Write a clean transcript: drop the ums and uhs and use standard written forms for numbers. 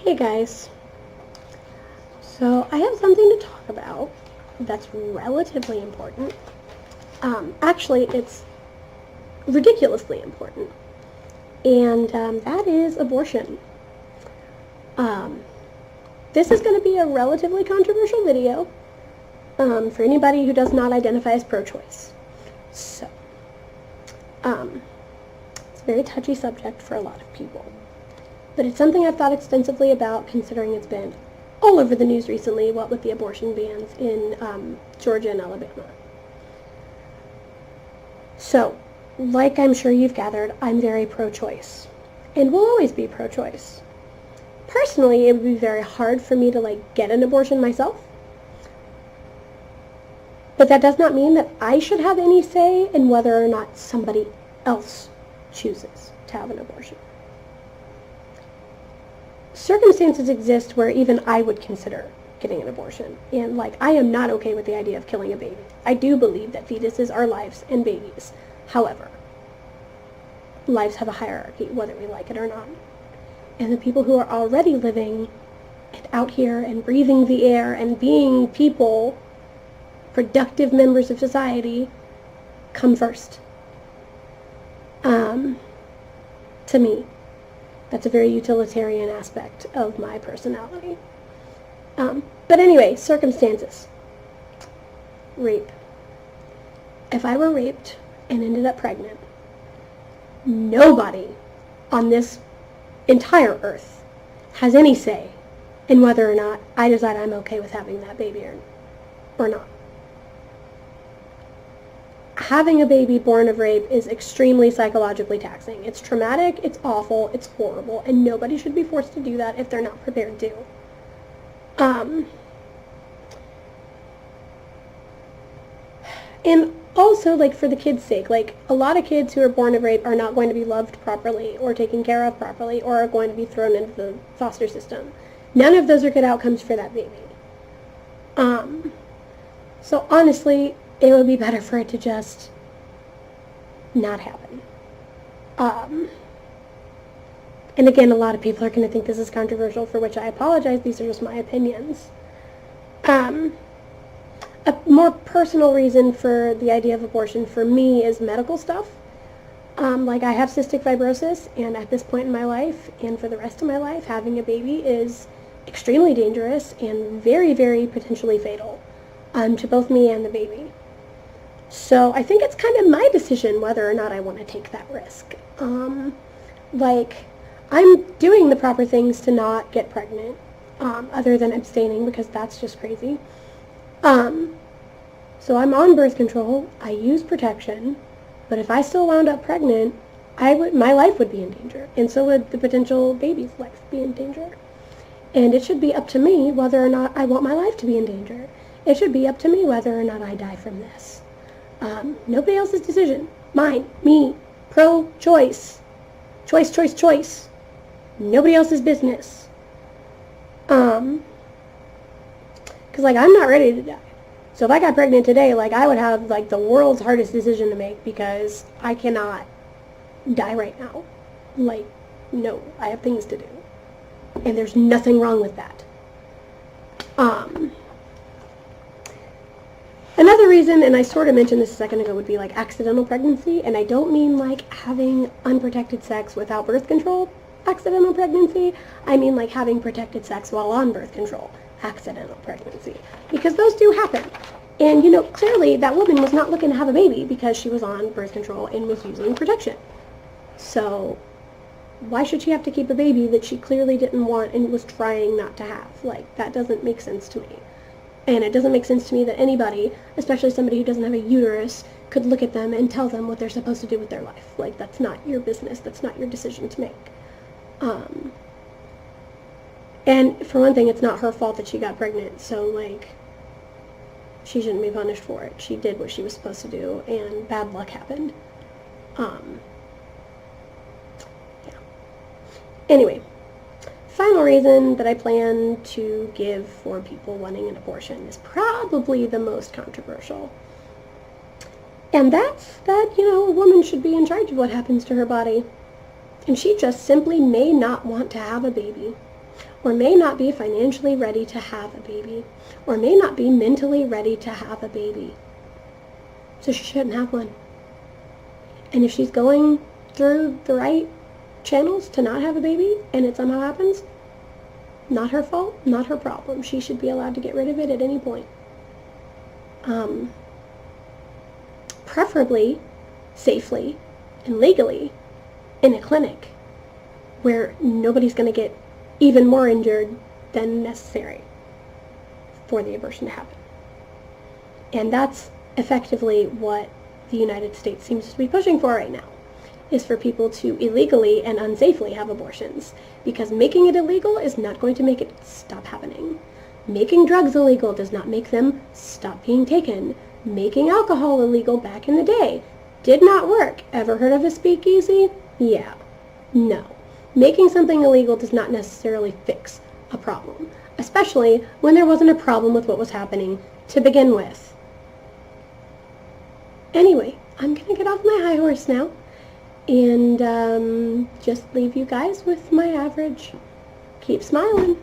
Hey guys, so I have something to talk about that's relatively important. Actually, it's ridiculously important, and that is abortion. Um, this is going to be a relatively controversial video for anybody who does not identify as pro-choice. So, it's a very touchy subject for a lot of people. But it's something I've thought extensively about, considering it's been all over the news recently, what with the abortion bans in Georgia and Alabama. So, like I'm sure you've gathered, I'm very pro-choice, and will always be pro-choice. Personally, it would be very hard for me to, get an abortion myself. But that does not mean that I should have any say in whether or not somebody else chooses to have an abortion. Circumstances exist where even I would consider getting an abortion. And, I am not okay with the idea of killing a baby. I do believe that fetuses are lives and babies. However, lives have a hierarchy, whether we like it or not. And the people who are already living and out here and breathing the air and being people, productive members of society, come first. To me. That's a very utilitarian aspect of my personality. But anyway, circumstances. Rape. If I were raped and ended up pregnant, nobody on this entire earth has any say in whether or not I decide I'm okay with having that baby or not. Having a baby born of rape is extremely psychologically taxing. It's traumatic, it's awful, it's horrible, and nobody should be forced to do that if they're not prepared to. And also, for the kids' sake, a lot of kids who are born of rape are not going to be loved properly or taken care of properly or are going to be thrown into the foster system. None of those are good outcomes for that baby. So honestly, it would be better for it to just not happen. And again, a lot of people are going to think this is controversial, for which I apologize. These are just my opinions. A more personal reason for the idea of abortion for me is medical stuff. I have cystic fibrosis, and at this point in my life, and for the rest of my life, having a baby is extremely dangerous and very, very potentially fatal to both me and the baby. So I think it's kind of my decision whether or not I want to take that risk. I'm doing the proper things to not get pregnant, other than abstaining, because that's just crazy. So I'm on birth control, I use protection, but if I still wound up pregnant, my life would be in danger, and so would the potential baby's life be in danger. And it should be up to me whether or not I want my life to be in danger. It should be up to me whether or not I die from this. Nobody else's decision. Mine. Me. Pro-choice. Choice, choice, choice. Nobody else's business. Because, I'm not ready to die. So if I got pregnant today, I would have, the world's hardest decision to make, because I cannot die right now. No, I have things to do. And there's nothing wrong with that. Another reason, and I sort of mentioned this a second ago, would be accidental pregnancy, and I don't mean having unprotected sex without birth control, accidental pregnancy. I mean having protected sex while on birth control, accidental pregnancy, because those do happen. And clearly that woman was not looking to have a baby because she was on birth control and was using protection. So why should she have to keep a baby that she clearly didn't want and was trying not to have? That doesn't make sense to me. And it doesn't make sense to me that anybody, especially somebody who doesn't have a uterus, could look at them and tell them what they're supposed to do with their life. That's not your business. That's not your decision to make. And for one thing, it's not her fault that she got pregnant. So, she shouldn't be punished for it. She did what she was supposed to do, and bad luck happened. Yeah. Anyway. Final reason that I plan to give for people wanting an abortion is probably the most controversial. And that's that, a woman should be in charge of what happens to her body. And she just simply may not want to have a baby. or may not be financially ready to have a baby, or may not be mentally ready to have a baby. So she shouldn't have one. And if she's going through the right channels to not have a baby, and it somehow happens, not her fault, not her problem. She should be allowed to get rid of it at any point. Preferably, safely, and legally in a clinic where nobody's going to get even more injured than necessary for the abortion to happen. And that's effectively what the United States seems to be pushing for right now, is for people to illegally and unsafely have abortions, because making it illegal is not going to make it stop happening. Making drugs illegal does not make them stop being taken. Making alcohol illegal back in the day did not work. Ever heard of a speakeasy? Yeah. No. Making something illegal does not necessarily fix a problem, especially when there wasn't a problem with what was happening to begin with. Anyway, I'm going to get off my high horse now and just leave you guys with my average. Keep smiling.